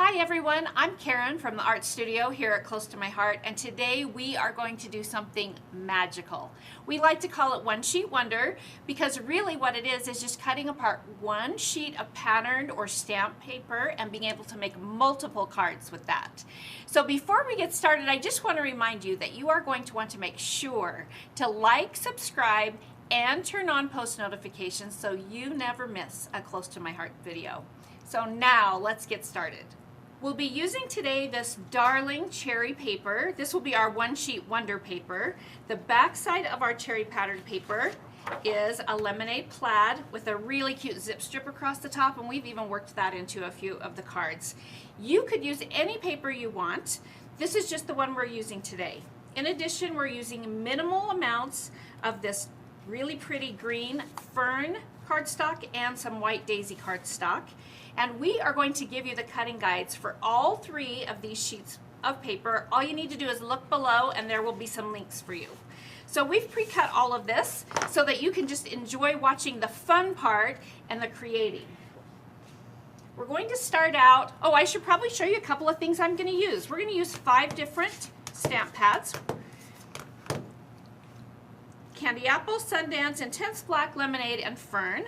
Hi everyone, I'm Karen from the Art Studio here at Close to My Heart, and today we are going to do something magical. We like to call it One Sheet Wonder because really what it is just cutting apart one sheet of patterned or stamp paper and being able to make multiple cards with that. So before we get started, I just want to remind you that you are going to want to make sure to like, subscribe, and turn on post notifications so you never miss a Close to My Heart video. So now let's get started. We'll be using today this darling cherry paper. This will be our One Sheet Wonder paper. The back side of our cherry patterned paper is a lemonade plaid with a really cute zip strip across the top, and we've even worked that into a few of the cards. You could use any paper you want. This is just the one we're using today. In addition, we're using minimal amounts of this really pretty green fern cardstock and some white daisy cardstock. And we are going to give you the cutting guides for all three of these sheets of paper. All you need to do is look below and there will be some links for you. So we've pre-cut all of this so that you can just enjoy watching the fun part and the creating. We're going to start out, I should probably show you a couple of things I'm going to use. We're going to use 5 different stamp pads. Candy Apple, Sundance, Intense Black, Lemonade, and Fern.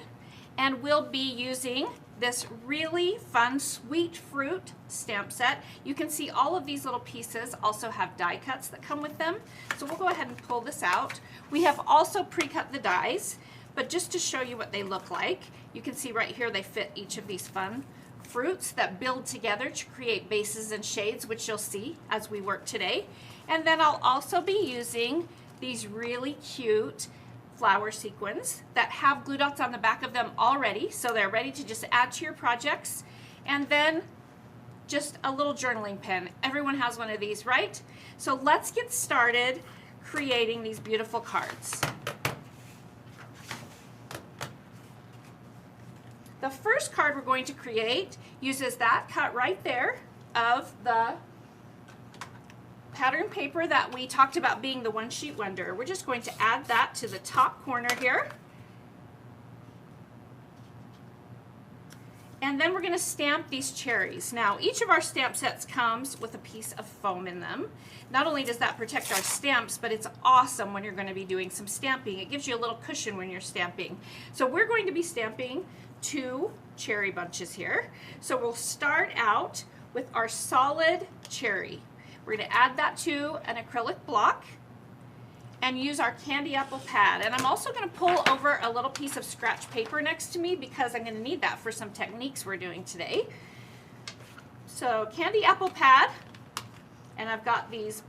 And we'll be using this really fun sweet fruit stamp set. You can see all of these little pieces also have die cuts that come with them. So we'll go ahead and pull this out. We have also pre-cut the dies, but just to show you what they look like, you can see right here they fit each of these fun fruits that build together to create bases and shades, which you'll see as we work today. And then I'll also be using these really cute flower sequins that have glue dots on the back of them already, so they're ready to just add to your projects. And then just a little journaling pen. Everyone has one of these, right? So let's get started creating these beautiful cards. The first card we're going to create uses that cut right there of the pattern paper that we talked about being the One Sheet Wonder. We're just going to add that to the top corner here. And then we're going to stamp these cherries. Now, each of our stamp sets comes with a piece of foam in them. Not only does that protect our stamps, but it's awesome when you're going to be doing some stamping. It gives you a little cushion when you're stamping. So we're going to be stamping 2 cherry bunches here. So we'll start out with our solid cherry. We're going to add that to an acrylic block and use our candy apple pad. And I'm also going to pull over a little piece of scratch paper next to me because I'm going to need that for some techniques we're doing today. So candy apple pad, and I've got these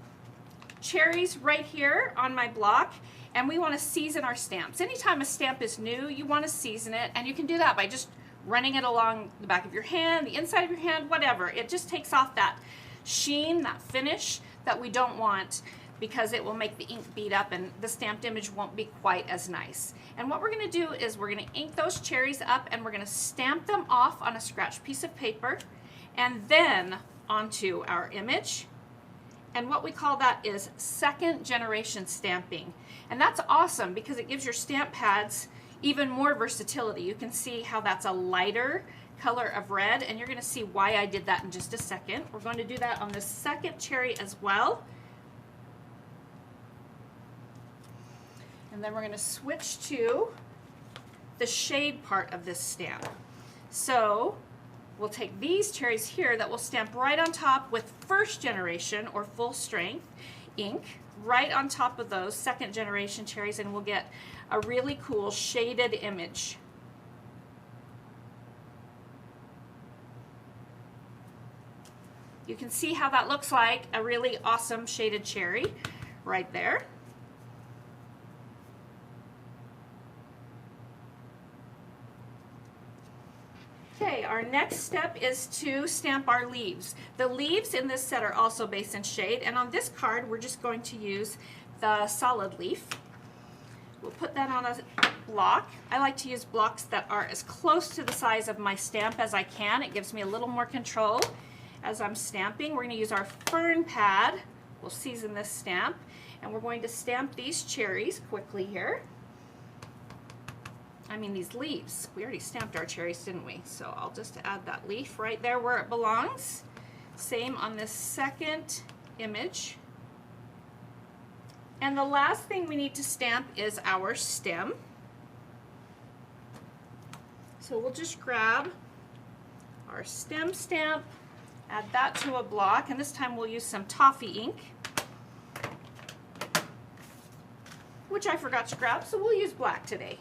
cherries right here on my block, and we want to season our stamps. Anytime a stamp is new, you want to season it, and you can do that by just running it along the back of your hand, the inside of your hand, whatever. It just takes off that sheen, that finish that we don't want, because it will make the ink bead up and the stamped image won't be quite as nice. And what we're going to do is we're going to ink those cherries up and we're going to stamp them off on a scratch piece of paper and then onto our image. And what we call that is second generation stamping. And that's awesome because it gives your stamp pads even more versatility. You can see how that's a lighter color of red, and you're going to see why I did that in just a second. We're going to do that on the second cherry as well. And then we're going to switch to the shade part of this stamp. So we'll take these cherries here that will stamp right on top with first generation or full strength ink right on top of those second generation cherries, and we'll get a really cool shaded image. You can see how that looks like a really awesome shaded cherry right there. Okay, our next step is to stamp our leaves. The leaves in this set are also base and shade, and on this card we're just going to use the solid leaf. We'll put that on a block. I like to use blocks that are as close to the size of my stamp as I can. It gives me a little more control as I'm stamping. We're going to use our fern pad. We'll season this stamp, and we're going to stamp these cherries quickly here. These leaves. We already stamped our cherries, didn't we? So I'll just add that leaf right there where it belongs. Same on this second image. And the last thing we need to stamp is our stem. So we'll just grab our stem stamp, add that to a block, and this time we'll use some toffee ink, which I forgot to grab, so we'll use black today.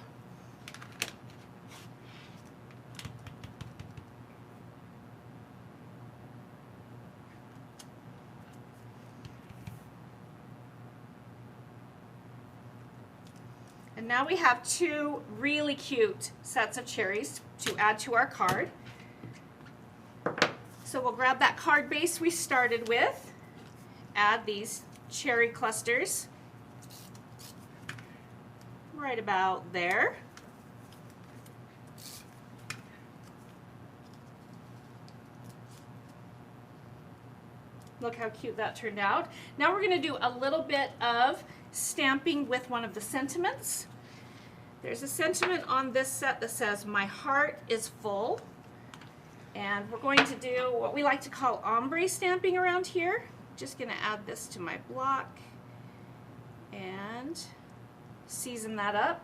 And now we have two really cute sets of cherries to add to our card. So we'll grab that card base we started with, add these cherry clusters right about there. Look how cute that turned out. Now we're going to do a little bit of stamping with one of the sentiments. There's a sentiment on this set that says, "My heart is full." And we're going to do what we like to call ombre stamping around here. Just going to add this to my block and season that up.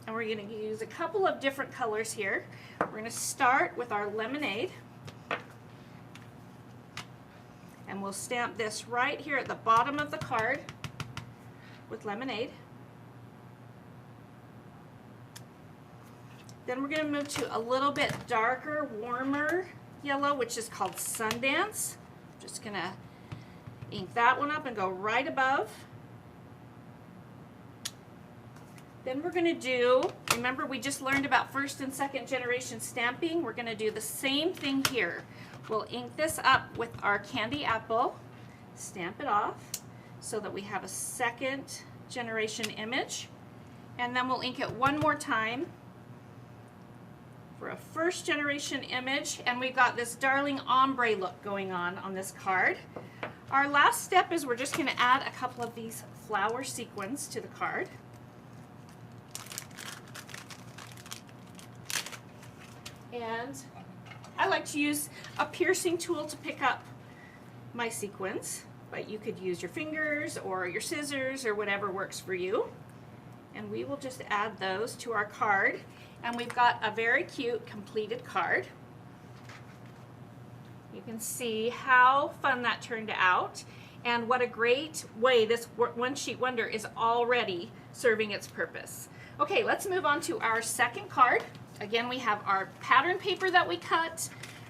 And we're going to use a couple of different colors here. We're going to start with our lemonade. And we'll stamp this right here at the bottom of the card with lemonade. Then we're going to move to a little bit darker, warmer yellow, which is called Sundance. Just going to ink that one up and go right above. Then we're going to do, remember we just learned about first and second generation stamping. We're going to do the same thing here. We'll ink this up with our candy apple, stamp it off so that we have a second generation image. And then we'll ink it one more time for a first generation image, and we've got this darling ombre look going on this card. Our last step is we're just going to add a couple of these flower sequins to the card. And I like to use a piercing tool to pick up my sequins, but you could use your fingers or your scissors or whatever works for you. And we will just add those to our card. And we've got a very cute completed card. You can see how fun that turned out and what a great way this one sheet wonder is already serving its purpose. Okay, let's move on to our second card. Again, we have our pattern paper that we cut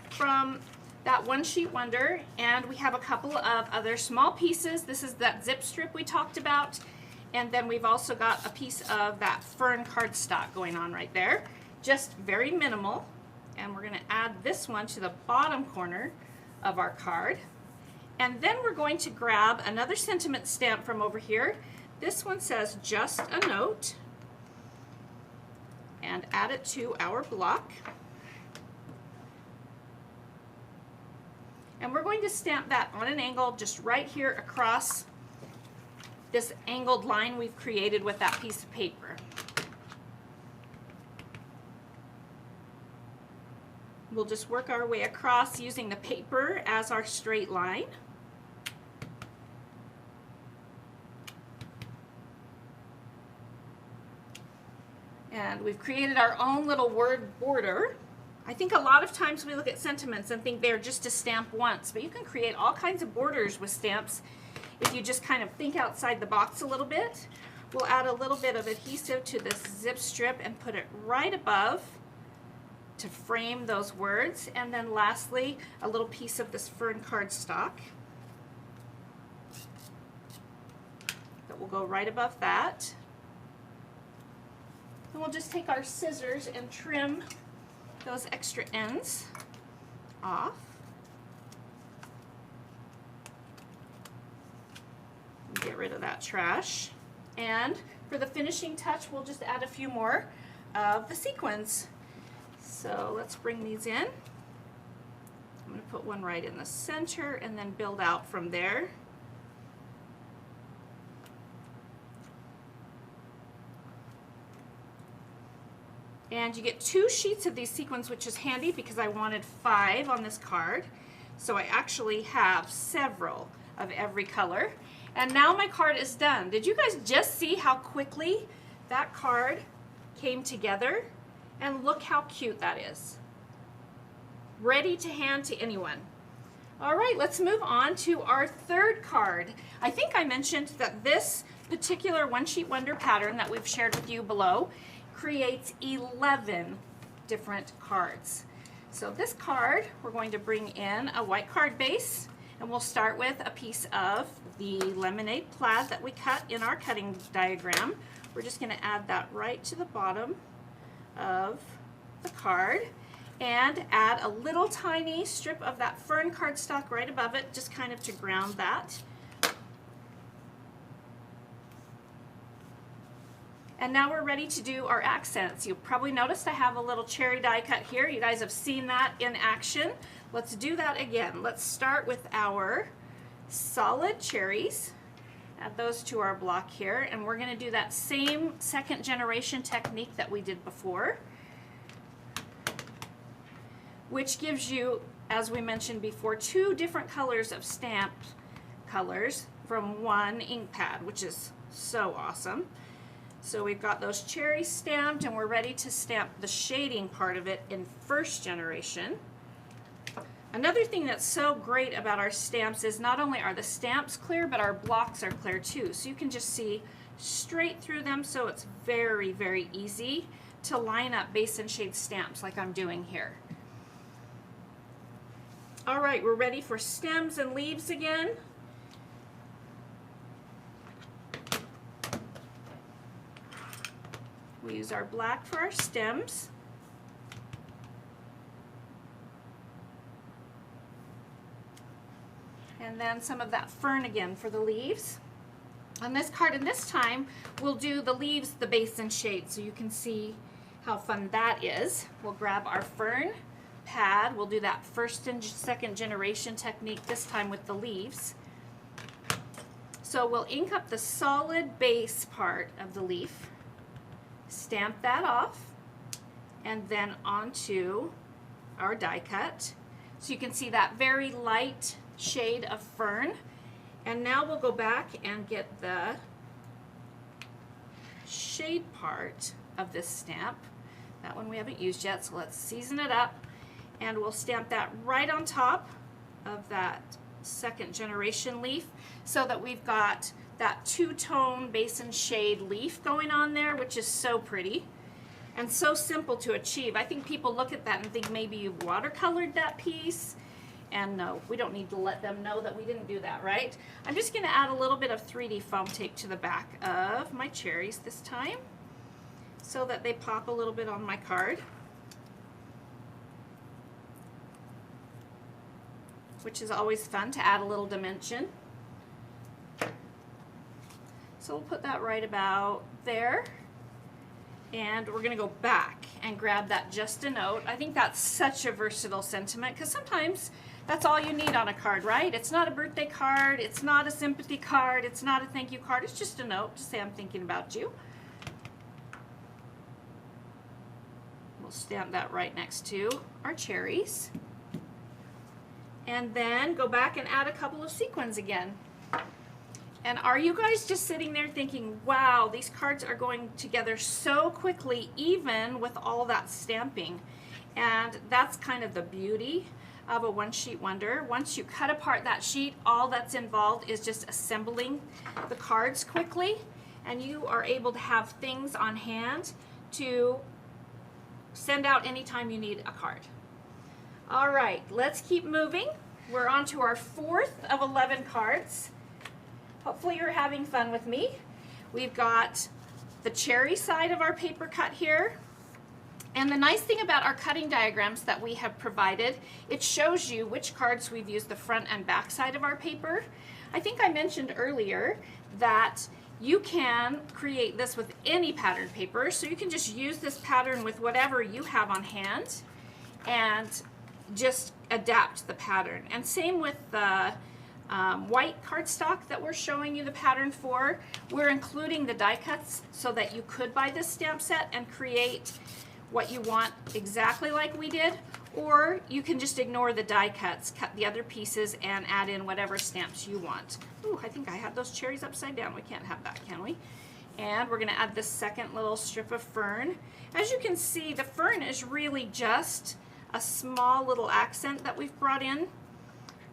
from that one sheet wonder, and we have a couple of other small pieces. This is that zip strip we talked about. And then we've also got a piece of that fern cardstock going on right there. Just very minimal. And we're going to add this one to the bottom corner of our card. And then we're going to grab another sentiment stamp from over here. This one says "Just a Note." And add it to our block. And we're going to stamp that on an angle just right here across this angled line we've created with that piece of paper. We'll just work our way across using the paper as our straight line. And we've created our own little word border. I think a lot of times we look at sentiments and think they're just to stamp once, but you can create all kinds of borders with stamps if you just kind of think outside the box a little bit. We'll add a little bit of adhesive to this zip strip and put it right above to frame those words. And then lastly, a little piece of this fern cardstock that will go right above that. And we'll just take our scissors and trim those extra ends off. Get rid of that trash. And for the finishing touch, we'll just add a few more of the sequins. So let's bring these in. I'm going to put one right in the center and then build out from there. And you get 2 sheets of these sequins, which is handy because I wanted 5 on this card. So I actually have several of every color. And now my card is done. Did you guys just see how quickly that card came together? And look how cute that is. Ready to hand to anyone. All right, let's move on to our third card. I think I mentioned that this particular One Sheet Wonder pattern that we've shared with you below creates 11 different cards. So this card, we're going to bring in a white card base, and we'll start with a piece of the lemonade plaid that we cut in our cutting diagram. We're just going to add that right to the bottom of the card and add a little tiny strip of that fern cardstock right above it, just kind of to ground that. And now we're ready to do our accents. You'll probably noticed I have a little cherry die cut here. You guys have seen that in action. Let's do that again. Let's start with our solid cherries. Add those to our block here, and we're going to do that same second generation technique that we did before, which gives you, as we mentioned before, 2 different colors of stamp colors from one ink pad, which is so awesome. So we've got those cherries stamped, and we're ready to stamp the shading part of it in first generation. Another thing that's so great about our stamps is not only are the stamps clear, but our blocks are clear too. So you can just see straight through them, so it's very, very easy to line up base and shade stamps like I'm doing here. All right, we're ready for stems and leaves again. We use our black for our stems. And then some of that fern again for the leaves. On this card, and this time, we'll do the leaves, the base and shade, so you can see how fun that is. We'll grab our fern pad. We'll do that first and second generation technique, this time with the leaves. So we'll ink up the solid base part of the leaf, stamp that off, and then onto our die cut. So you can see that very light shade of fern. And now we'll go back and get the shade part of this stamp. That one we haven't used yet, so let's season it up. And we'll stamp that right on top of that second generation leaf, so that we've got that 2-tone base and shade leaf going on there, which is so pretty and so simple to achieve. I think people look at that and think maybe you've watercolored that piece, and no, we don't need to let them know that we didn't do that, right? I'm just going to add a little bit of 3D foam tape to the back of my cherries this time, so that they pop a little bit on my card, which is always fun to add a little dimension. So we'll put that right about there, and we're going to go back and grab that just a note. I think that's such a versatile sentiment, because sometimes that's all you need on a card, right? It's not a birthday card, it's not a sympathy card, it's not a thank you card, it's just a note to say I'm thinking about you. We'll stamp that right next to our cherries, and then go back and add a couple of sequins again. And are you guys just sitting there thinking, wow, these cards are going together so quickly, even with all that stamping? And that's kind of the beauty of a One Sheet Wonder. Once you cut apart that sheet, all that's involved is just assembling the cards quickly, and you are able to have things on hand to send out anytime you need a card. All right, let's keep moving. We're on to our 4th of 11 cards. Hopefully you're having fun with me. We've got the cherry side of our paper cut here. And the nice thing about our cutting diagrams that we have provided, it shows you which cards we've used the front and back side of our paper. I think I mentioned earlier that you can create this with any pattern paper, so you can just use this pattern with whatever you have on hand and just adapt the pattern. And same with the white cardstock that we're showing you the pattern for. We're including the die cuts so that you could buy this stamp set and create what you want exactly like we did, Or you can just ignore the die cuts, cut the other pieces, and add in whatever stamps you want. Ooh, I think I had those cherries upside down. We can't have that, can we? And we're gonna add the second little strip of fern. As you can see, the fern is really just a small little accent that we've brought in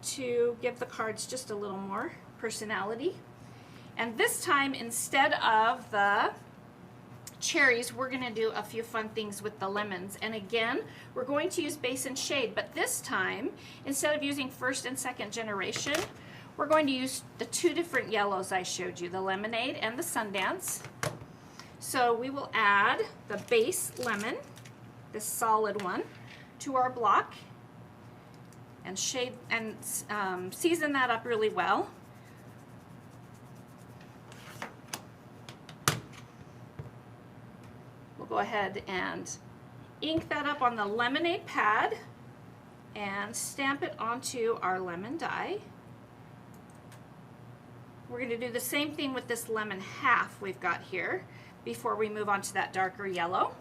to give the cards just a little more personality. And this time, instead of the cherries, we're going to do a few fun things with the lemons. And again, we're going to use base and shade, but this time, instead of using first and second generation, we're going to use the two different yellows I showed you, the lemonade and the Sundance. So we will add the base lemon, this solid one, to our block and shade and season that up really well. Go ahead and ink that up on the lemonade pad and stamp it onto our lemon die. We're going to do the same thing with this lemon half we've got here before we move on to that darker yellow.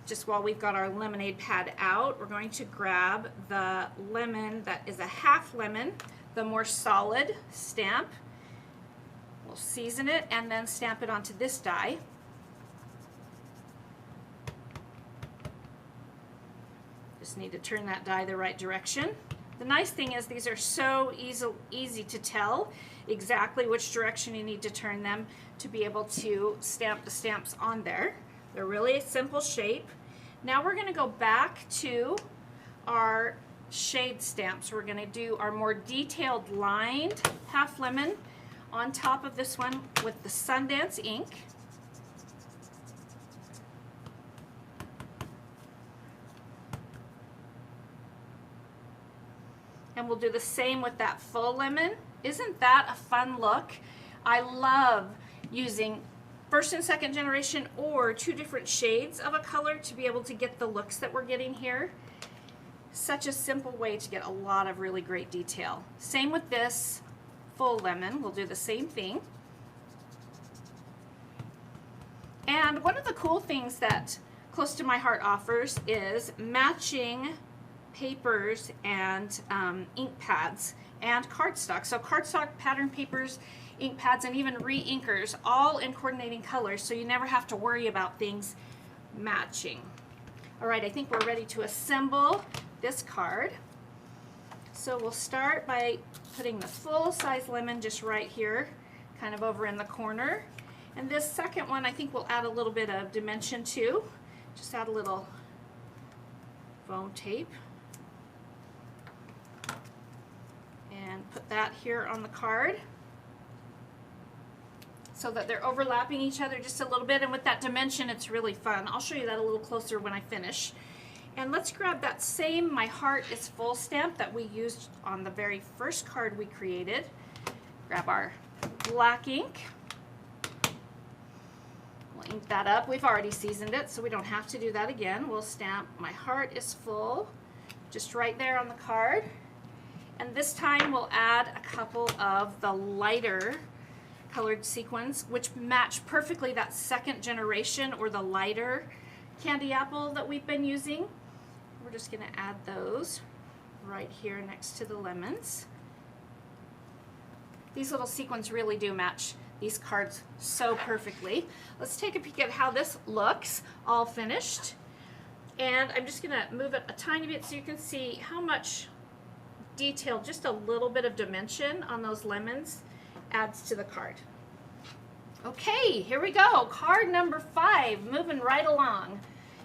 Just while we've got our lemonade pad out, we're going to grab the lemon that is a half lemon, the more solid stamp. We'll season it and then stamp it onto this die. Just need to turn that die the right direction. The nice thing is these are so easy to tell exactly which direction you need to turn them to be able to stamp the stamps on there. They're really a simple shape. Now we're going to go back to our shade stamps. We're going to do our more detailed lined half lemon on top of this one with the Sundance ink. And we'll do the same with that full lemon. Isn't that a fun look? I love using first and second generation or two different shades of a color to be able to get the looks that we're getting here. Such a simple way to get a lot of really great detail. Same with this full lemon. We'll do the same thing. And one of the cool things that Close to My Heart offers is matching papers and ink pads and cardstock. So cardstock, pattern papers, ink pads, and even re-inkers, all in coordinating colors, so you never have to worry about things matching. All right, I think we're ready to assemble this card. So we'll start by putting the full-size lemon just right here, kind of over in the corner. And this second one, I think we'll add a little bit of dimension to. Just add a little foam tape. And put that here on the card so that they're overlapping each other just a little bit, and with that dimension it's really fun. I'll show you that a little closer when I finish. And let's grab that same My Heart is Full stamp that we used on the very first card we created. Grab our black ink. We'll ink that up. We've already seasoned it, so we don't have to do that again. We'll stamp My Heart is Full just right there on the card. And this time we'll add a couple of the lighter colored sequins, which match perfectly that second generation or the lighter candy apple that we've been using. We're just going to add those right here next to the lemons. These little sequins really do match these cards so perfectly. Let's take a peek at how this looks all finished. And I'm just going to move it a tiny bit so you can see how much detail, just a little bit of dimension on those lemons adds to the card. Okay, here we go. Card number 5, moving right along.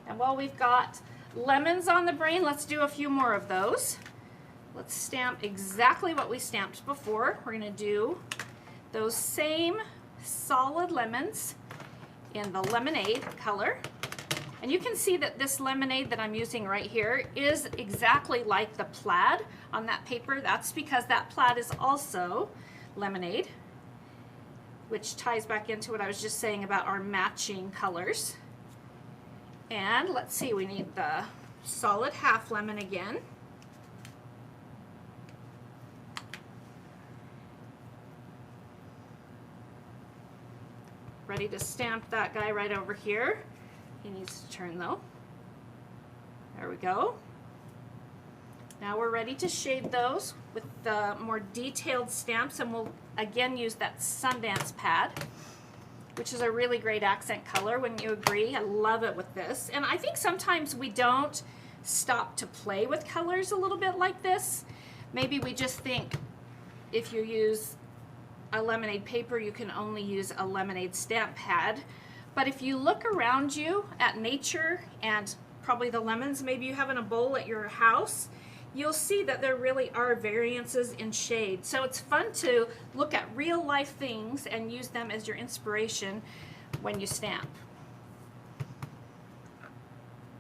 And while we've got lemons on the brain, let's do a few more of those. Let's stamp exactly what we stamped before. We're going to do those same solid lemons in the lemonade color. And you can see that this lemonade that I'm using right here is exactly like the plaid on that paper. That's because that plaid is also lemonade, which ties back into what I was just saying about our matching colors. And let's see, we need the solid half lemon again. Ready to stamp that guy right over here. He needs to turn though. There we go. Now we're ready to shade those with the more detailed stamps, and we'll again use that Sundance pad, which is a really great accent color. Wouldn't you agree? I love it with this. And I think sometimes we don't stop to play with colors a little bit like this. Maybe we just think if you use a lemonade paper, you can only use a lemonade stamp pad. But if you look around you at nature and probably the lemons maybe you have in a bowl at your house, you'll see that there really are variances in shade. So it's fun to look at real life things and use them as your inspiration when you stamp.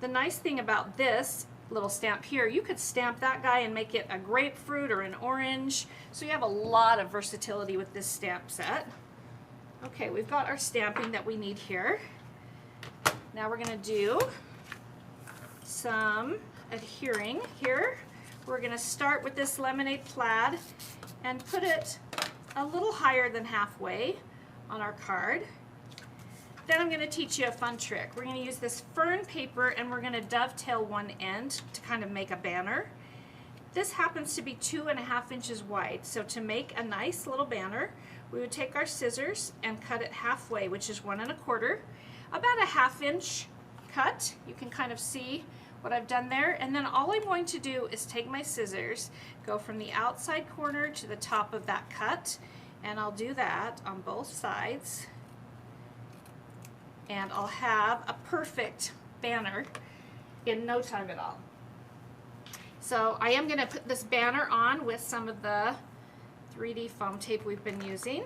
The nice thing about this little stamp here, you could stamp that guy and make it a grapefruit or an orange. So you have a lot of versatility with this stamp set. Okay, we've got our stamping that we need here. Now we're going to do some adhering here. We're going to start with this lemonade plaid and put it a little higher than halfway on our card. Then I'm going to teach you a fun trick. We're going to use this fern paper and we're going to dovetail one end to kind of make a banner. This happens to be 2.5 inches wide. So to make a nice little banner, we would take our scissors and cut it halfway, which is 1 1/4, about a 1/2 inch cut. You can kind of see what I've done there. And then all I'm going to do is take my scissors, go from the outside corner to the top of that cut, and I'll do that on both sides. And I'll have a perfect banner in no time at all. So I am going to put this banner on with some of the 3D foam tape we've been using,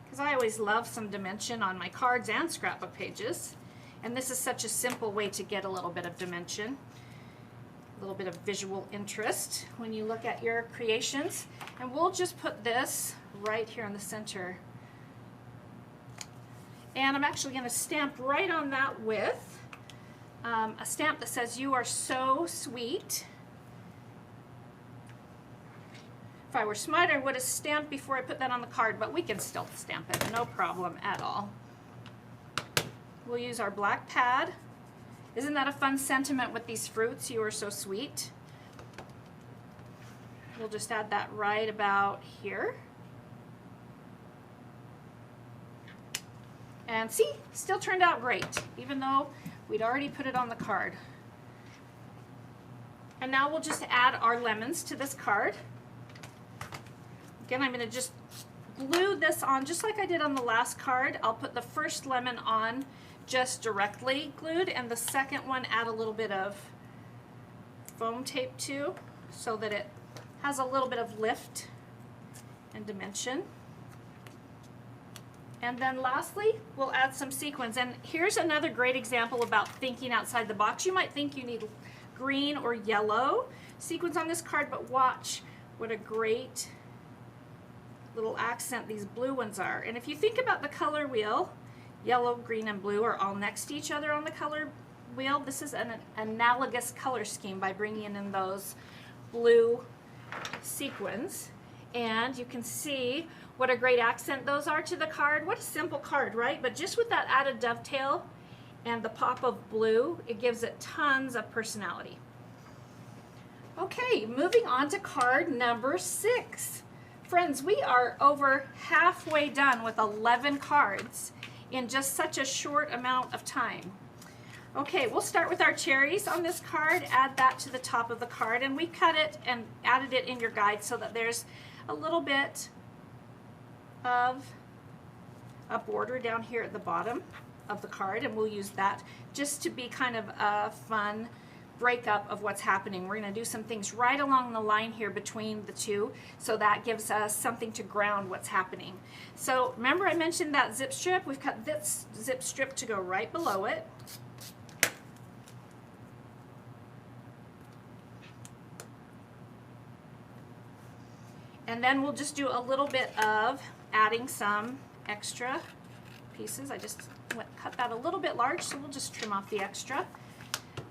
because I always love some dimension on my cards and scrapbook pages. And this is such a simple way to get a little bit of dimension, a little bit of visual interest when you look at your creations. And we'll just put this right here in the center. And I'm actually going to stamp right on that with a stamp that says, "You are so sweet." If I were smart, I would have stamped before I put that on the card, but we can still stamp it, no problem at all. We'll use our black pad. Isn't that a fun sentiment with these fruits? You are so sweet. We'll just add that right about here. And see, still turned out great, even though we'd already put it on the card. And now we'll just add our lemons to this card. Again, I'm going to just glue this on just like I did on the last card. I'll put the first lemon on just directly glued, and the second one add a little bit of foam tape to, so that it has a little bit of lift and dimension. And then lastly, we'll add some sequins. And here's another great example about thinking outside the box. You might think you need green or yellow sequins on this card, but watch what a great little accent these blue ones are. And if you think about the color wheel, yellow, green, and blue are all next to each other on the color wheel. This is an analogous color scheme by bringing in those blue sequins. And you can see what a great accent those are to the card. What a simple card, right? But just with that added dovetail and the pop of blue, it gives it tons of personality. Okay, moving on to card number 6. Friends, we are over halfway done with 11 cards in just such a short amount of time. Okay, we'll start with our cherries on this card. Add that to the top of the card, and we cut it and added it in your guide so that there's a little bit of a border down here at the bottom of the card, and we'll use that just to be kind of a fun breakup of what's happening. We're going to do some things right along the line here between the two, so that gives us something to ground what's happening. So remember I mentioned that zip strip? We've cut this zip strip to go right below it. And then we'll just do a little bit of adding some extra pieces. I just cut that a little bit large, so we'll just trim off the extra.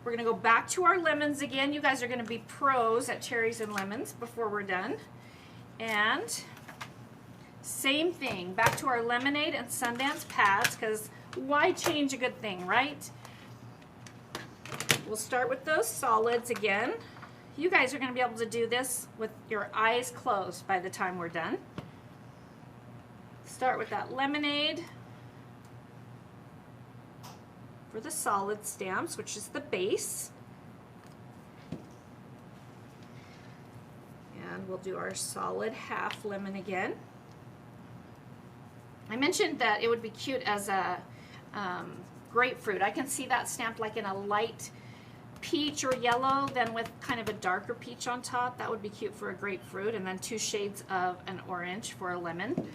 We're going to go back to our lemons again. You guys are going to be pros at cherries and lemons before we're done. And same thing, back to our lemonade and Sundance pads, because why change a good thing, right? We'll start with those solids again. You guys are going to be able to do this with your eyes closed by the time we're done. Start with that lemonade for the solid stamps, which is the base. And we'll do our solid half lemon again. I mentioned that it would be cute as a grapefruit. I can see that stamped like in a light peach or yellow, then with kind of a darker peach on top. That would be cute for a grapefruit, and then 2 shades of an orange for a lemon.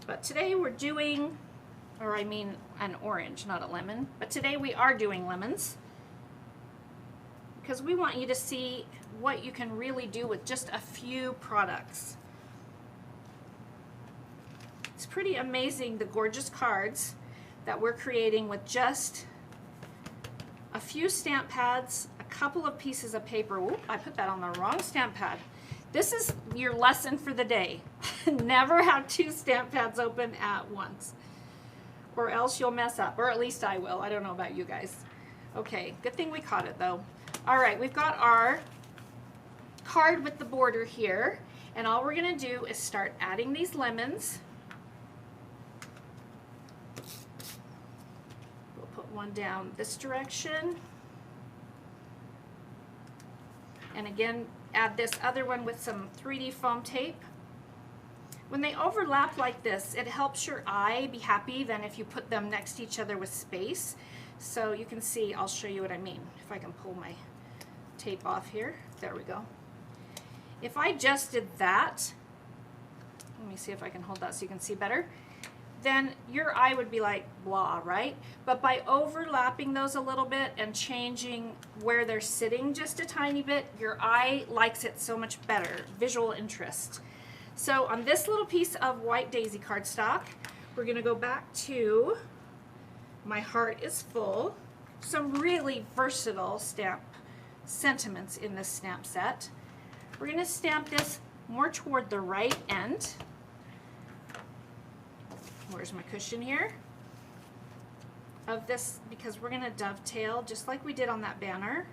But today we're doing, or I mean an orange, not a lemon, but today we are doing lemons because we want you to see what you can really do with just a few products. It's pretty amazing the gorgeous cards that we're creating with just a few stamp pads, a couple of pieces of paper. Ooh, I put that on the wrong stamp pad. This is your lesson for the day. Never have 2 stamp pads open at once, or else you'll mess up, or at least I will. I don't know about you guys. Okay, good thing we caught it though. All right, we've got our card with the border here, and all we're gonna do is start adding these lemons. We'll put one down this direction, and again add this other one with some 3D foam tape. When they overlap like this, it helps your eye be happy than if you put them next to each other with space. So you can see, I'll show you what I mean. If I can pull my tape off here. There we go. If I just did that, let me see if I can hold that so you can see better, then your eye would be like blah, right? But by overlapping those a little bit and changing where they're sitting just a tiny bit, your eye likes it so much better. Visual interest. So on this little piece of white daisy cardstock, we're gonna go back to My Heart is Full. Some really versatile stamp sentiments in this stamp set. We're gonna stamp this more toward the right end. Where's my cushion here? Of this, because we're gonna dovetail, just like we did on that banner,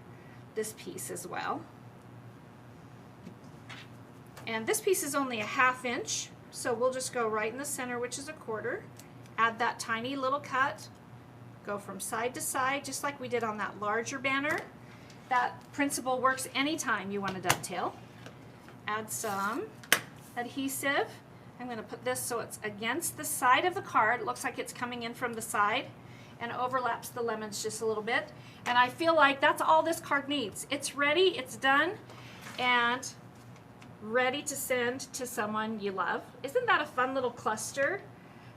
this piece as well. And this piece is only a 1/2 inch, so we'll just go right in the center, which is 1/4. Add that tiny little cut, go from side to side, just like we did on that larger banner. That principle works anytime you want to dovetail. Add some adhesive. I'm going to put this so it's against the side of the card. It looks like it's coming in from the side and overlaps the lemons just a little bit. And I feel like that's all this card needs. It's ready, it's done, and ready to send to someone you love. Isn't that a fun little cluster?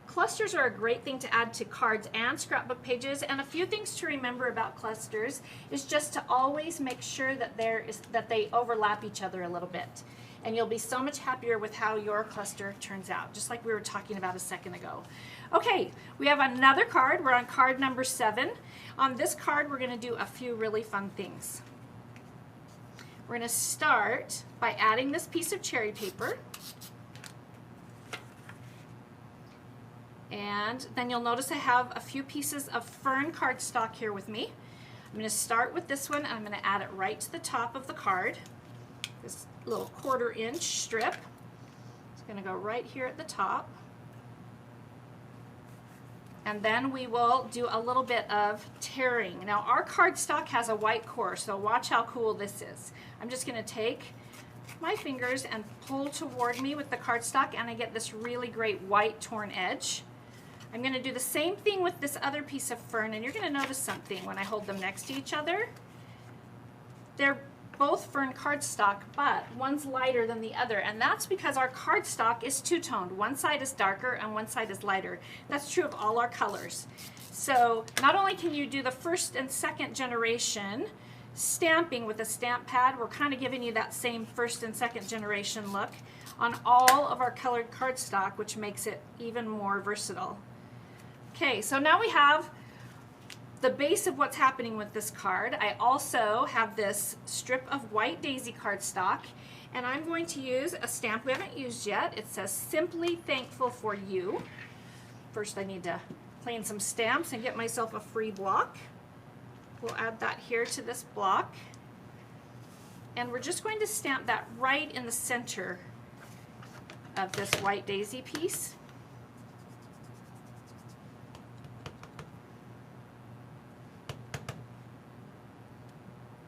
Clusters are a great thing to add to cards and scrapbook pages, and a few things to remember about clusters is just to always make sure that they overlap each other a little bit. And you'll be so much happier with how your cluster turns out, just like we were talking about a second ago. Okay, we have another card. We're on card number 7. On this card, we're going to do a few really fun things. We're going to start by adding this piece of cherry paper. And then you'll notice I have a few pieces of fern cardstock here with me. I'm going to start with this one, and I'm going to add it right to the top of the card. This little 1/4 inch strip. It's going to go right here at the top. And then we will do a little bit of tearing. Now our cardstock has a white core, so watch how cool this is. I'm just going to take my fingers and pull toward me with the cardstock, and I get this really great white torn edge. I'm going to do the same thing with this other piece of fern, and you're going to notice something when I hold them next to each other. They're both fern cardstock, but one's lighter than the other, and that's because our cardstock is two-toned. One side is darker and one side is lighter. That's true of all our colors. So not only can you do the first and second generation stamping with a stamp pad, we're kind of giving you that same first and second generation look on all of our colored cardstock, which makes it even more versatile. Okay, so now we have the base of what's happening with this card. I also have this strip of white daisy cardstock, and I'm going to use a stamp we haven't used yet. It says Simply Thankful for You. First I need to play in some stamps and get myself a free block. We'll add that here to this block. And we're just going to stamp that right in the center of this white daisy piece.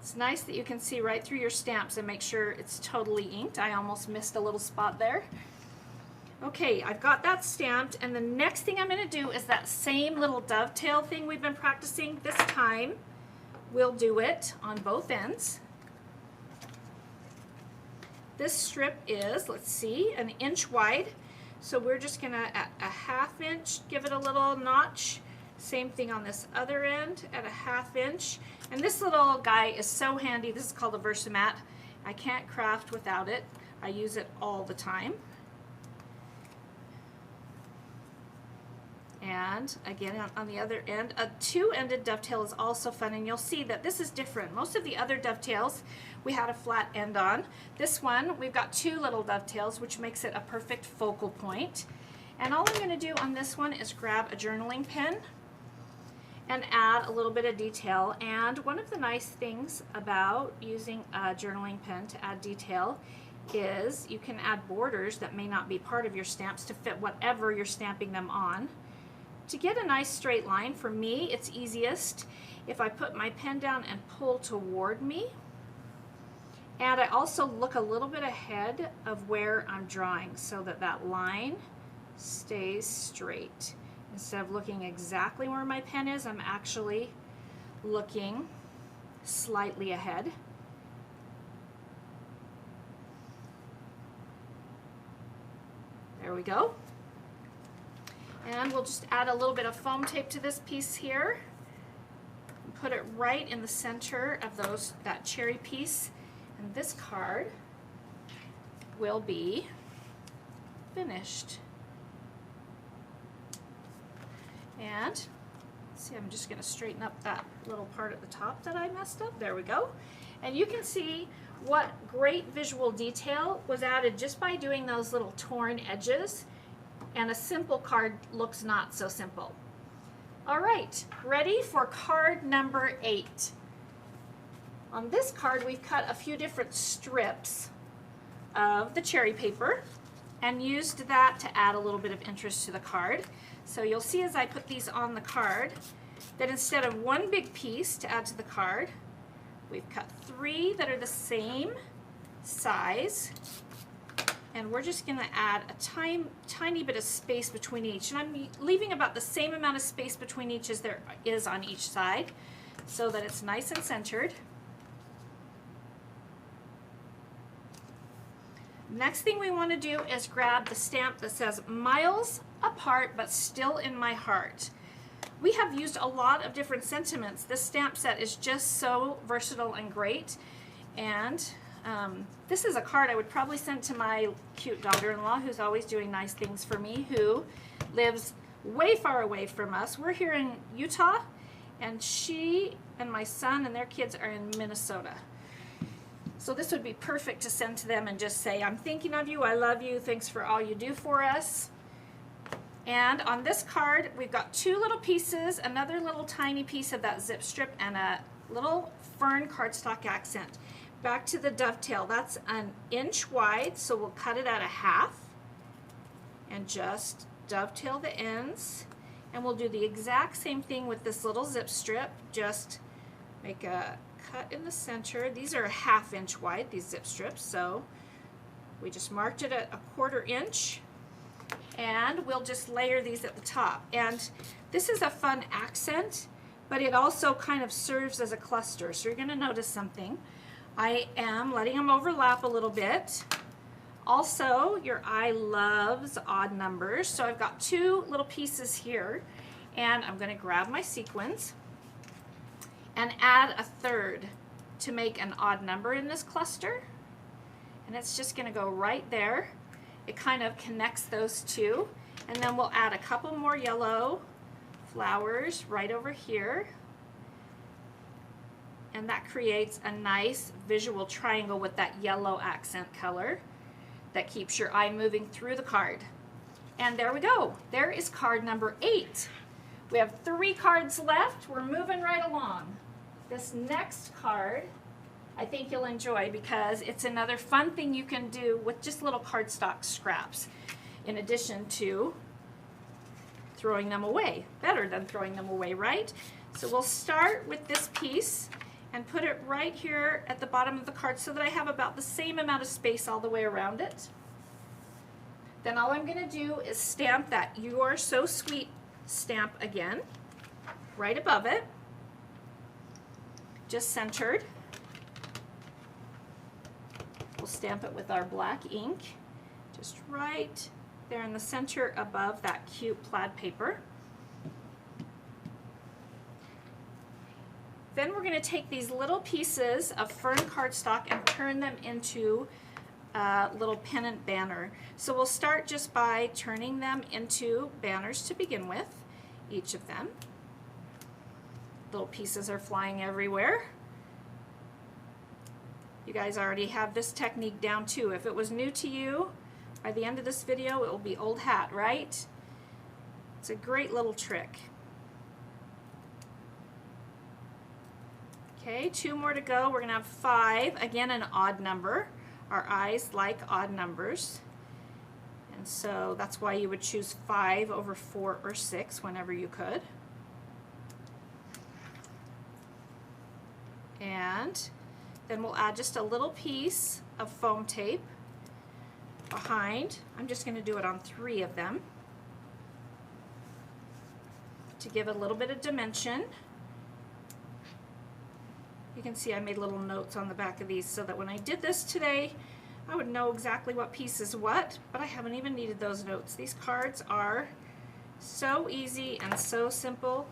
It's nice that you can see right through your stamps and make sure it's totally inked. I almost missed a little spot there. Okay, I've got that stamped, and the next thing I'm going to do is that same little dovetail thing we've been practicing. This time we'll do it on both ends. This strip is, let's see, 1 inch wide, so we're just going to, at a 1/2 inch, give it a little notch. Same thing on this other end at a 1/2 inch. And this little guy is so handy. This is called a Versamat. I can't craft without it. I use it all the time. And again, on the other end, a 2-ended dovetail is also fun, and you'll see that this is different. Most of the other dovetails we had a flat end on. This one, we've got 2 little dovetails, which makes it a perfect focal point. And all I'm going to do on this one is grab a journaling pen and add a little bit of detail. And one of the nice things about using a journaling pen to add detail is you can add borders that may not be part of your stamps to fit whatever you're stamping them on. To get a nice straight line, for me, it's easiest if I put my pen down and pull toward me. And I also look a little bit ahead of where I'm drawing so that that line stays straight. Instead of looking exactly where my pen is, I'm actually looking slightly ahead. There we go. And we'll just add a little bit of foam tape to this piece here. And put it right in the center of that cherry piece. And this card will be finished. And see, I'm just going to straighten up that little part at the top that I messed up. There we go. And you can see what great visual detail was added just by doing those little torn edges. And a simple card looks not so simple. All right, ready for card number 8. On this card, we've cut a few different strips of the cherry paper and used that to add a little bit of interest to the card. So you'll see as I put these on the card that instead of 1 big piece to add to the card, we've cut 3 that are the same size. And we're just going to add a tiny bit of space between each. And I'm leaving about the same amount of space between each as there is on each side so that it's nice and centered. Next thing we want to do is grab the stamp that says miles apart but still in my heart. We have used a lot of different sentiments. This stamp set is just so versatile and great. And this is a card I would probably send to my cute daughter-in-law who's always doing nice things for me, who lives way far away from us. We're here in Utah, and she and my son and their kids are in Minnesota. So this would be perfect to send to them and just say, I'm thinking of you, I love you, thanks for all you do for us. And on this card, we've got 2 little pieces, another little tiny piece of that zip strip, and a little fern cardstock accent. Back to the dovetail, that's 1 inch wide, so we'll cut it at a 1/2 and just dovetail the ends. And we'll do the exact same thing with this little zip strip, just make a cut in the center. These are 1/2 inch wide, these zip strips, so we just marked it at a 1/4 inch, and we'll just layer these at the top. And this is a fun accent, but it also kind of serves as a cluster, so you're going to notice something. I am letting them overlap a little bit. Also, your eye loves odd numbers, so I've got 2 little pieces here, and I'm going to grab my sequins and add a 1/3 to make an odd number in this cluster. And it's just going to go right there. It kind of connects those 2. And then we'll add a couple more yellow flowers right over here. And that creates a nice visual triangle with that yellow accent color that keeps your eye moving through the card. And there we go. There is card number 8. We have 3 cards left. We're moving right along. This next card I think you'll enjoy because it's another fun thing you can do with just little cardstock scraps, in addition to throwing them away. Better than throwing them away, right? So we'll start with this piece and put it right here at the bottom of the card so that I have about the same amount of space all the way around it. Then all I'm going to do is stamp that "You Are So Sweet" stamp again, right above it, just centered. We'll stamp it with our black ink, just right there in the center above that cute plaid paper. Then we're going to take these little pieces of fern cardstock and turn them into a little pennant banner. So we'll start just by turning them into banners to begin with, each of them. Little pieces are flying everywhere. You guys already have this technique down too. If it was new to you, by the end of this video, it will be old hat, right? It's a great little trick. Okay, 2 more to go. We're gonna have 5, again an odd number. Our eyes like odd numbers. And so that's why you would choose 5 over 4 or 6 whenever you could. And then we'll add just a little piece of foam tape behind. I'm just going to do it on 3 of them to give it a little bit of dimension. You can see I made little notes on the back of these so that when I did this today, I would know exactly what piece is what, but I haven't even needed those notes. These cards are so easy and so simple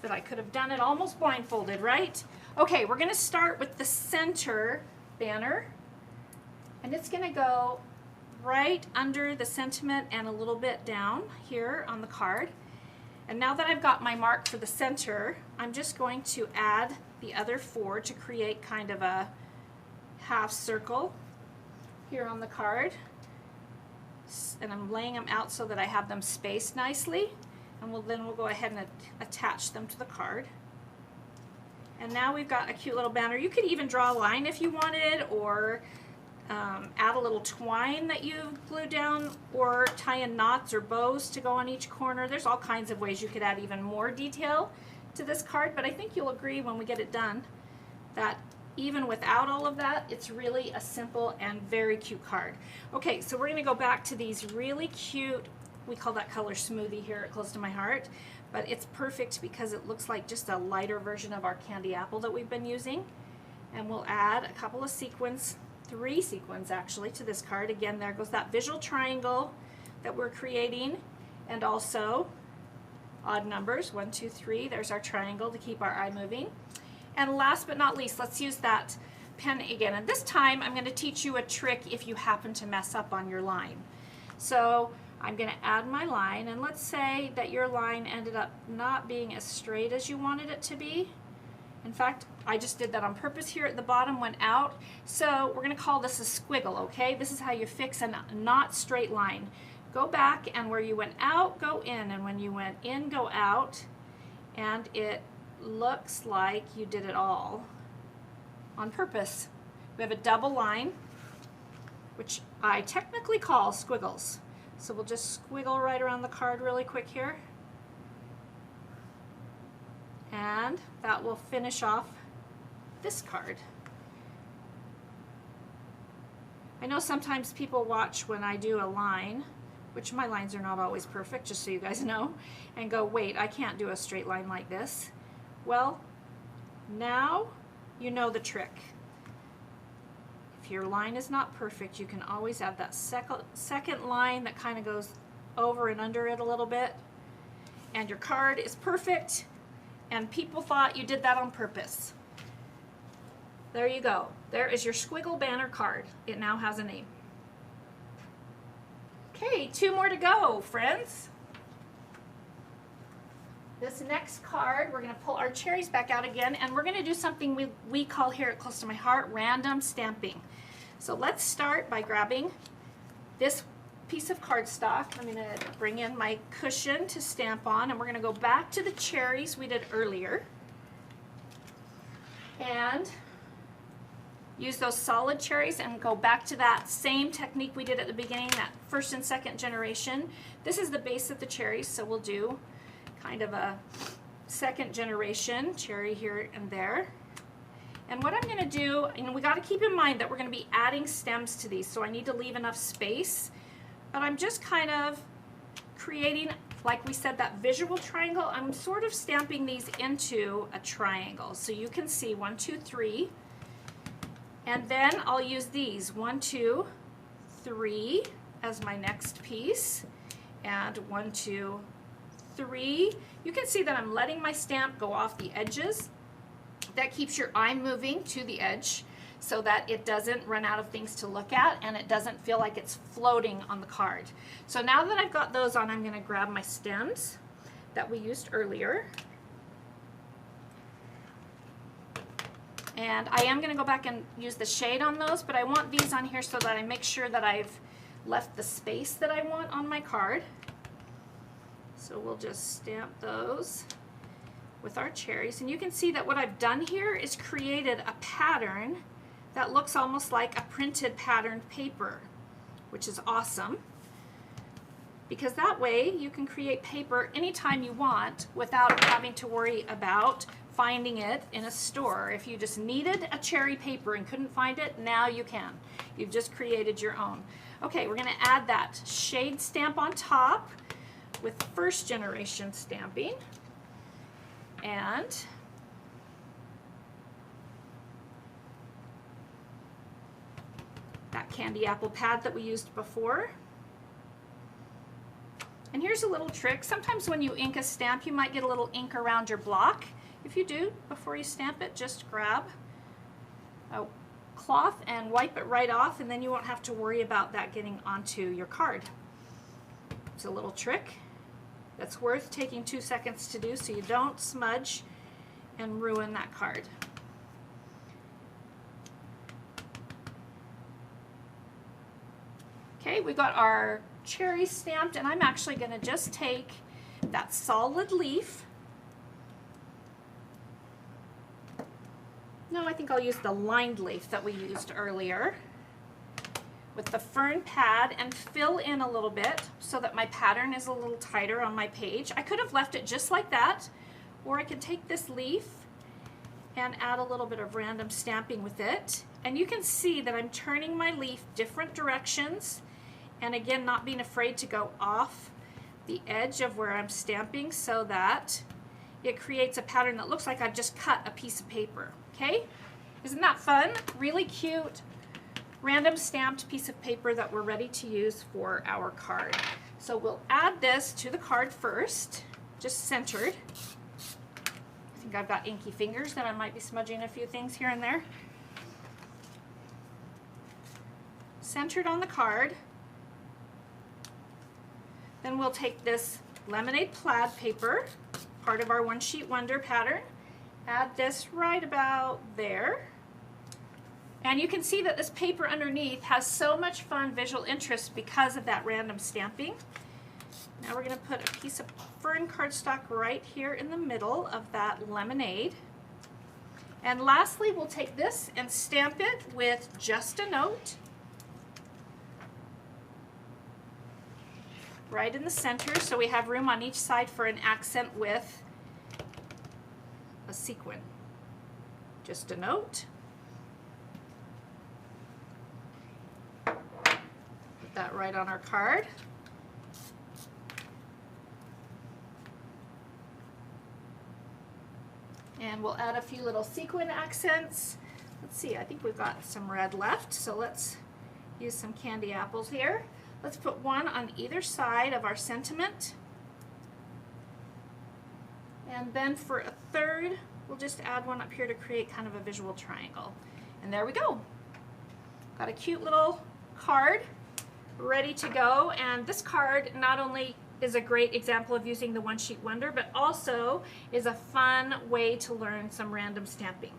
that I could have done it almost blindfolded, right? Okay, we're gonna start with the center banner, and it's gonna go right under the sentiment and a little bit down here on the card. And now that I've got my mark for the center, I'm just going to add the other 4 to create kind of a half circle here on the card. And I'm laying them out so that I have them spaced nicely. And then we'll go ahead and attach them to the card. And now we've got a cute little banner. You could even draw a line if you wanted, or add a little twine that you've glued down, or tie in knots or bows to go on each corner. There's all kinds of ways you could add even more detail to this card, but I think you'll agree when we get it done that even without all of that, it's really a simple and very cute card. Okay, so we're going to go back to these really cute, we call that color Smoothie here at Close to My Heart, but it's perfect because it looks like just a lighter version of our candy apple that we've been using. And we'll add a couple of sequins, 3 sequins actually, to this card. Again, there goes that visual triangle that we're creating, and also odd numbers, 1, 2, 3. There's our triangle to keep our eye moving. And last but not least, let's use that pen again. And this time I'm going to teach you a trick if you happen to mess up on your line. So I'm going to add my line, and let's say that your line ended up not being as straight as you wanted it to be. In fact, I just did that on purpose here at the bottom, went out. So we're going to call this a squiggle, okay? This is how you fix a not straight line. Go back, and where you went out, go in, and when you went in, go out, and it looks like you did it all on purpose. We have a double line, which I technically call squiggles. So we'll just squiggle right around the card really quick here. And that will finish off this card. I know sometimes people watch when I do a line, which my lines are not always perfect, just so you guys know, and go, wait, I can't do a straight line like this. Well, now you know the trick. If your line is not perfect, you can always add that second line that kind of goes over and under it a little bit, and your card is perfect, and people thought you did that on purpose. There you go. There is your squiggle banner card. It now has a name. Okay, 2 more to go, friends. This next card, we're going to pull our cherries back out again, and we're going to do something we call here at Close to My Heart random stamping. So let's start by grabbing this piece of cardstock. I'm going to bring in my cushion to stamp on, and we're going to go back to the cherries we did earlier. and use those solid cherries and go back to that same technique we did at the beginning, that first and second generation. This is the base of the cherries, so we'll do kind of a second generation cherry here and there. And what I'm going to do, and we got to keep in mind that we're going to be adding stems to these, so I need to leave enough space. But I'm just kind of creating, like we said, that visual triangle. I'm sort of stamping these into a triangle. So you can see 1, 2, 3. And then I'll use these 1, 2, 3 as my next piece. And 1, 2, 3. You can see that I'm letting my stamp go off the edges. That keeps your eye moving to the edge so that it doesn't run out of things to look at and it doesn't feel like it's floating on the card. So now that I've got those on, I'm going to grab my stems that we used earlier. And I am going to go back and use the shade on those, but I want these on here so that I make sure that I've left the space that I want on my card. So we'll just stamp those with our cherries. And you can see that what I've done here is created a pattern that looks almost like a printed patterned paper, which is awesome. Because that way you can create paper anytime you want without having to worry about finding it in a store. If you just needed a cherry paper and couldn't find it, now you can. You've just created your own. Okay, we're going to add that shade stamp on top with first generation stamping. And that candy apple pad that we used before. And here's a little trick. Sometimes when you ink a stamp, you might get a little ink around your block. If you do, before you stamp it, just grab a cloth and wipe it right off, and then you won't have to worry about that getting onto your card. It's a little trick that's worth taking 2 seconds to do so you don't smudge and ruin that card. Okay, we got our cherry stamped, and I'm actually going to just take that solid leaf. No, I think I'll use the lined leaf that we used earlier with the fern pad and fill in a little bit so that my pattern is a little tighter on my page. I could have left it just like that, or I could take this leaf and add a little bit of random stamping with it. And you can see that I'm turning my leaf different directions, and again, not being afraid to go off the edge of where I'm stamping so that it creates a pattern that looks like I've just cut a piece of paper. Okay? Isn't that fun? Really cute random stamped piece of paper that we're ready to use for our card. So we'll add this to the card first, just centered. I think I've got inky fingers that I might be smudging a few things here and there. Centered on the card. Then we'll take this lemonade plaid paper, part of our One Sheet Wonder pattern, add this right about there. And you can see that this paper underneath has so much fun visual interest because of that random stamping. Now we're going to put a piece of fern cardstock right here in the middle of that lemonade. And lastly, we'll take this and stamp it with just a note right in the center, so we have room on each side for an accent with a sequin. Just a note. Put that right on our card. And we'll add a few little sequin accents. Let's see, I think we've got some red left, so let's use some candy apples here. Let's put one on either side of our sentiment. And then for a third, we'll just add one up here to create kind of a visual triangle. And there we go. Got a cute little card ready to go. And this card not only is a great example of using the One Sheet Wonder, but also is a fun way to learn some random stamping.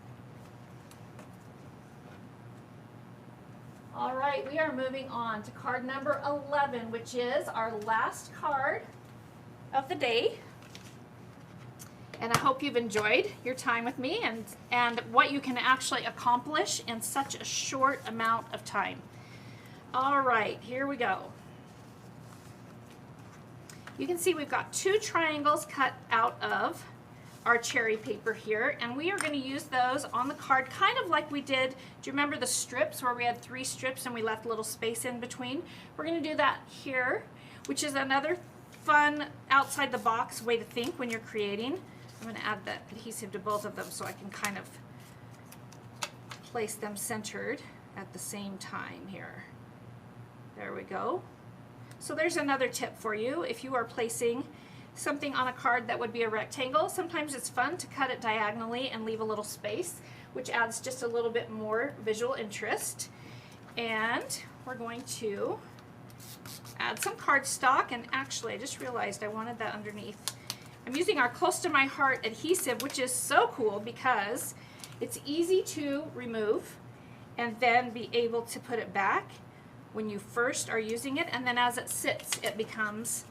All right, we are moving on to card number 11, which is our last card of the day. And I hope you've enjoyed your time with me and what you can actually accomplish in such a short amount of time. All right, here we go. You can see we've got 2 triangles cut out of our cherry paper here, and we are going to use those on the card kind of like we did. Do you remember the strips where we had 3 strips and we left a little space in between? We're going to do that here, which is another fun outside the box way to think when you're creating. I'm going to add the adhesive to both of them so I can kind of place them centered at the same time here. There we go. So there's another tip for you. If you are placing something on a card that would be a rectangle, sometimes it's fun to cut it diagonally and leave a little space, which adds just a little bit more visual interest. And we're going to add some cardstock, and actually I just realized I wanted that underneath. I'm using our Close to My Heart adhesive, which is so cool because it's easy to remove and then be able to put it back when you first are using it, and then as it sits it becomes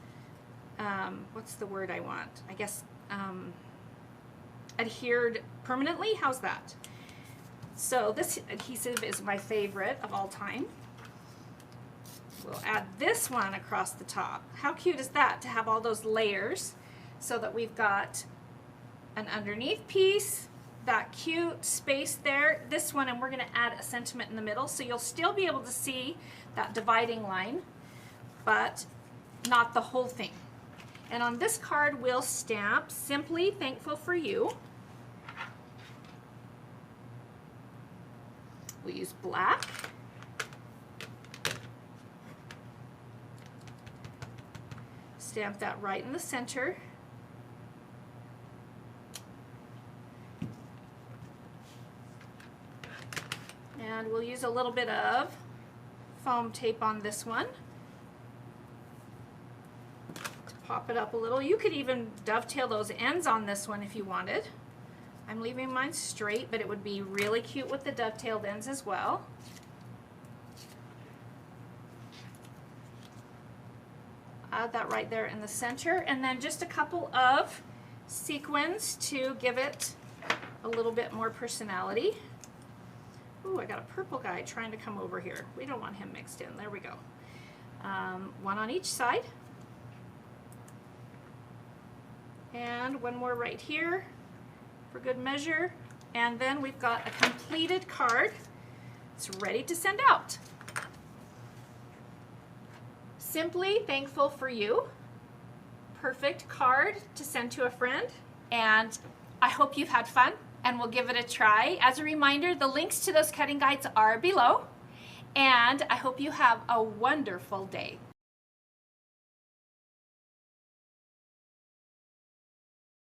what's the word I want? I guess adhered permanently. How's that? So this adhesive is my favorite of all time. We'll add this one across the top. How cute is that to have all those layers so that we've got an underneath piece, that cute space there, this one, and we're going to add a sentiment in the middle, so you'll still be able to see that dividing line, but not the whole thing. And on this card we'll stamp Simply Thankful for You. We'll use black. Stamp that right in the center. And we'll use a little bit of foam tape on this one to pop it up a little. You could even dovetail those ends on this one if you wanted. I'm leaving mine straight, but it would be really cute with the dovetailed ends as well. Add that right there in the center, and then just a couple of sequins to give it a little bit more personality. Ooh, I got a purple guy trying to come over here. We don't want him mixed in. There we go. One on each side. And one more right here for good measure. And then we've got a completed card. It's ready to send out. Simply Thankful for You. Perfect card to send to a friend. And I hope you've had fun, and we'll give it a try. As a reminder, the links to those cutting guides are below, and I hope you have a wonderful day.